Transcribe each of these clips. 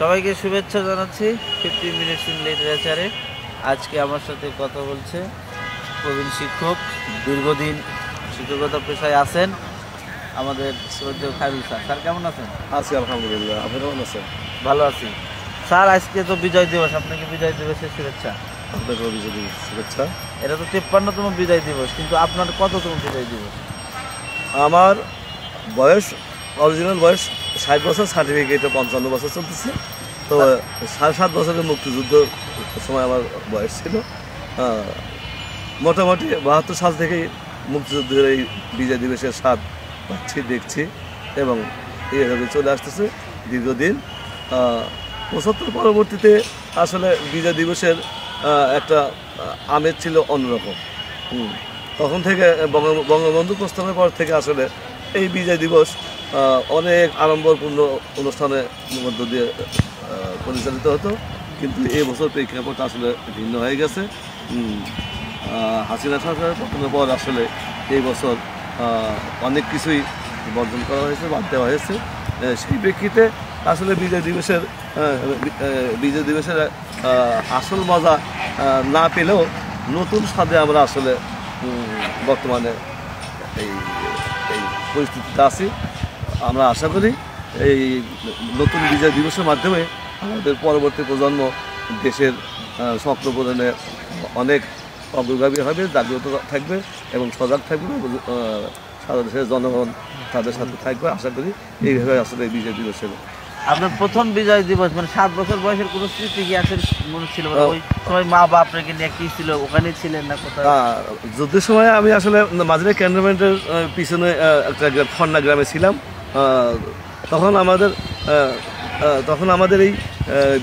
সবাইকে শুভেচ্ছা জানাচ্ছি 15 মিনিটস ইন লিটারেচারে। আজকে আমার সাথে কথা বলছে প্রবীণ শিক্ষক, দীর্ঘদিন শিক্ষকতা পেশায় আছেন আমাদের শ্রদ্ধেয় খায়রুল স্যার। স্যার কেমন আছেন? আছি আলহামদুলিল্লাহ। আপনি কেমন আছেন? ভালো আছি স্যার। আজকে তো বিজয় দিবস, আপনাকে বিজয় দিবসের শুভেচ্ছা। আপনাকেও বিজয় দিবস শুভেচ্ছা। এটা তো 53তম বিজয় দিবস, কিন্তু আপনার কততম বিজয় দিবস? আমার বয়স, অরিজিনাল বয়স 60 বছর, সার্টিফিকেটে 55 বছর চলতেছে। তো 7.5 বছরের মুক্তিযুদ্ধ সময় আমার বয়স ছিল। মোটামুটি 72 সাল থেকেই মুক্তিযুদ্ধের এই বিজয় দিবসের স্বাদ পাচ্ছি, দেখছি এবং এইভাবে চলে আসতেছে দীর্ঘদিন। 75 পরবর্তীতে আসলে বিজয় দিবসের একটা আমেজ ছিল অন্যরকম। তখন থেকে বঙ্গবন্ধু প্রস্থানের পর থেকে আসলে এই বিজয় দিবস অনেক আড়ম্বরপূর্ণ অনুষ্ঠানের মধ্য দিয়ে পরিচালিত হতো, কিন্তু এই বছর প্রেক্ষাপট আসলে ভিন্ন হয়ে গেছে। হাসিনা সরকারের পতনের পর আসলে এই বছর অনেক কিছুই বর্জন করা হয়েছে, বাদ দেওয়া হয়েছে। সেই প্রেক্ষিতে আসলে বিজয় দিবসের আসল মজা না পেলেও নতুন স্বাদে আমরা আসলে বর্তমানে এই এই পরিস্থিতিতে আছি। আমরা আশা করি এই নতুন বিজয় দিবসের মাধ্যমে আমাদের পরবর্তী প্রজন্ম দেশের স্বপ্ন পূরণে অনেক অগ্রগামী হবে, জাগ্রত থাকবে এবং সজাগ থাকবে। সারা দেশের জনগণ তাদের সাথে থাকবে আশা করি। এইভাবে আসলে বিজয় দিবসের আপনার প্রথম বিজয় দিবস মানে 7 বছর বয়সের কোনো স্মৃতি কি আছে মনে ছিল? ওই সময় মা বাপ রেখে নিয়ে কি ছিল, ওখানে ছিলেন না কোথায়? যুদ্ধের সময় আমি আসলে মাঝারি ক্যান্টনমেন্টের পিছনে একটা খন্না গ্রামে ছিলাম। তখন আমাদের এই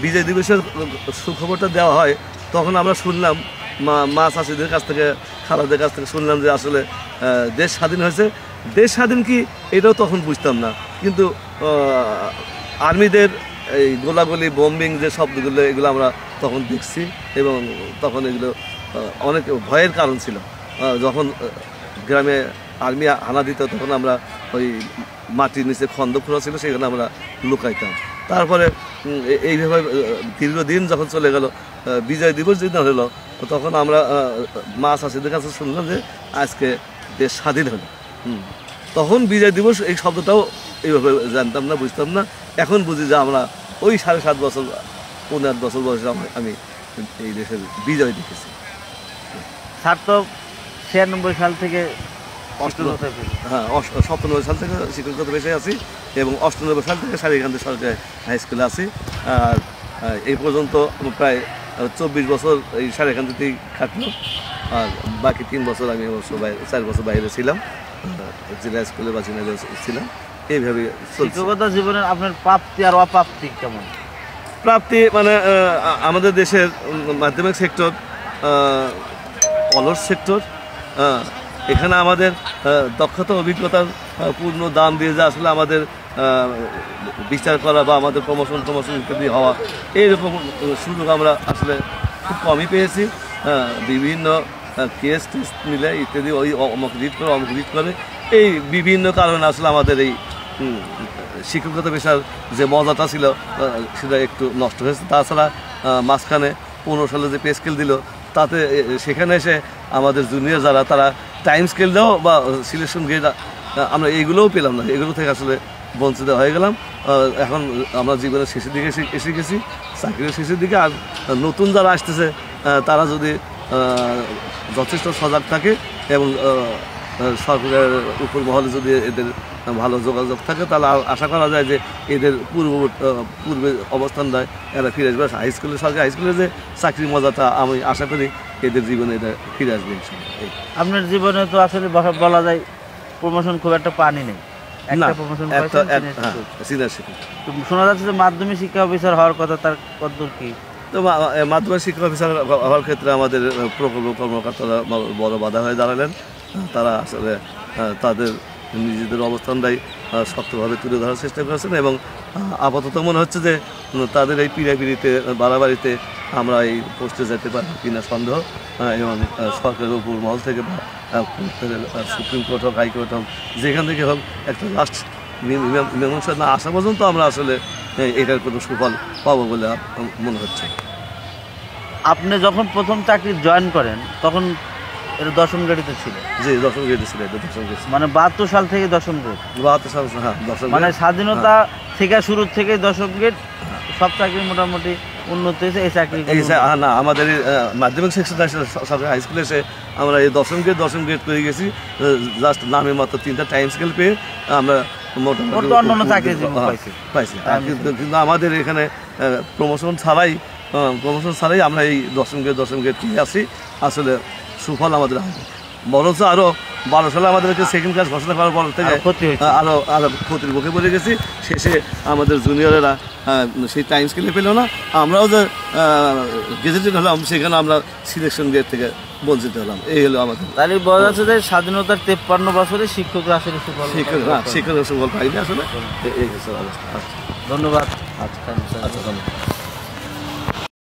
বিজয় দিবসের সুখবরটা দেওয়া হয়। তখন আমরা শুনলাম মা চাষিদের কাছ থেকে, খালাদের কাছ থেকে শুনলাম যে আসলে দেশ স্বাধীন হয়েছে। দেশ স্বাধীন কি এটাও তখন বুঝতাম না, কিন্তু আর্মিদের এই গোলাগুলি, বোম্বিং যে শব্দগুলো, এগুলো আমরা তখন দেখছি এবং তখন এগুলো অনেক ভয়ের কারণ ছিল। যখন গ্রামে আর্মি হানা দিত তখন আমরা ওই মাটির নিচে খন্দ খোঁড়া ছিল, সেখানে আমরা লুকাইতাম। তারপরে এইভাবে দীর্ঘদিন যখন চলে গেল, বিজয় দিবস যেদিন হলো তখন আমরা মা চাষিদের কাছে শুনলাম যে আজকে দেশ স্বাধীন হলো। তখন বিজয় দিবস এই শব্দটাও এইভাবে জানতাম না, বুঝতাম না। এখন বুঝি যে আমরা ওই 7.5 বছর, 15 বছর বয়সে আমি এই দেশের বিজয় দেখেছি। স্যার তো 96 সাল থেকে 97 সাল থেকে শিক্ষকতা পেশায় আছি এবং 98 সাল থেকে সারিকান্দি সরকারি হাই স্কুলে আছি। আর এই পর্যন্ত প্রায় 24 বছর এই সারিকান্দিতেই কাটলো। আর বাকি 3 বছর আমি অবশ্য 4 বছর বাইরে ছিলাম, জেলা স্কুলে বা জেলা ছিলাম। এইভাবে শিক্ষকতা জীবনের আপনার প্রাপ্তি আর অপ্রাপ্তি কেমন? প্রাপ্তি মানে আমাদের দেশের মাধ্যমিক সেক্টর অলস সেক্টর। এখানে আমাদের দক্ষতা, অভিজ্ঞতার পূর্ণ দাম দিয়ে যে আসলে আমাদের বিচার করা বা আমাদের প্রমোশন ইত্যাদি হওয়া, এইরকম সুযোগ আমরা আসলে খুব কমই পেয়েছি। বিভিন্ন কেস টেস্ট মিলে ইত্যাদি, ওই অমুক রিট করে এই বিভিন্ন কারণে আসলে আমাদের এই শিক্ষকতা পেশার যে মজাটা ছিল সেটা একটু নষ্ট হয়েছে। তাছাড়া মাঝখানে 15 সালে যে পে স্কেল দিল, তাতে সেখানে এসে আমাদের জুনিয়র যারা, তারা টাইম স্কেল দাও বা সিলেকশন গ্রেড, আমরা এইগুলোও পেলাম না। এগুলো থেকে আসলে বঞ্চিত হয়ে গেলাম। এখন আমরা জীবনের শেষের দিকে এসে গেছি, চাকরির শেষের দিকে। আর নতুন যারা আসতেছে তারা যদি যথেষ্ট সজাগ থাকে এবং সরকারের উপর মহলে যদি এদের ভালো যোগাযোগ থাকে, তাহলে আশা করা যায় যে এদের পূর্বে অবস্থান দেয়, এরা ফিরে আসবে হাই স্কুলে। সরকারি হাই স্কুলে যে চাকরির মজাটা আমি আশা করি এদের জীবনে এটা ফিরে আসবে। আপনার জীবনে তো আসলে বলা যায় প্রমোশন খুব একটা পানি নেই। শোনা যাচ্ছে যে মাধ্যমিক শিক্ষা অফিসার হওয়ার কথা, তার কতদূর কি? তো মাধ্যমিক শিক্ষা অফিসার হওয়ার ক্ষেত্রে আমাদের প্রকল্প কর্মকর্তারা বড় বাধা হয়ে দাঁড়ালেন। তারা আসলে তাদের নিজেদের অবস্থানটাই শক্তভাবে তুলে ধরার চেষ্টা করেছেন এবং আপাতত মনে হচ্ছে যে তাদের এই পিড়াপিড়িতে, বাড়াবাড়িতে আমরা এই পোস্টে যেতে পারি কিনা সন্দেহ। এবং সরকারের উপর মহল থেকে বা সুপ্রিম কোর্ট হোক, হাইকোর্ট হোক, যেখান থেকে হোক একটা লাস্ট মীমাংসা না আসা পর্যন্ত আমরা আসলে এটার কোনো সুফল পাবো বলে মনে হচ্ছে। আপনি যখন প্রথম চাকরি জয়েন করেন তখন এটা 10ম গ্রেডে ছিল? জি 10ম গ্রেডে ছিল, এটা 10ম গ্রেড, মানে 72 সাল থেকে 10ম গ্রেড। 72 সাল, হ্যাঁ 10ম মানে গ্রেড। স্বাধীনতা থেকে শুরু থেকে 10ম গ্রেড, সব চাকরি মোটামুটি উন্নত হয়েছে। এই চাকরি না, আমাদের মাধ্যমিক সেকশন হাই স্কুলে এসে আমরা এই 10ম গ্রেড করে গেছি, জাস্ট নামে মাত্র 3টা টাইম স্কেল পেয়ে আমরা মোটামুটি অন্যান্য চাকরি পাইছি। কিন্তু আমাদের এখানে প্রমোশন ছাড়াই আমরা এই 10ম গ্রেড পেয়ে আসি। আসলে সুফল আমাদের বরঞ্চ আরও 12 সালে আমাদেরকে সেকেন্ড ক্লাস ঘোষণা করার পর থেকে আরও ক্ষতির মুখে পড়ে গেছি। শেষে আমাদের জুনিয়রেরা সেই টাইম স্কেলে পেল না, আমরাও যে গেজেটেড হলাম সেখানে আমরা সিলেকশন গ্রেড থেকে বঞ্চিত হলাম। এই হলো আমাদের। তাহলে বোঝা যাচ্ছে যে স্বাধীনতার 53 বছরে শিক্ষকরা আসলে সুফল শিক্ষকের সুফল পাইনি আসলে। এই হচ্ছে অবস্থা। ধন্যবাদ। আচ্ছা, ধন্যবাদ।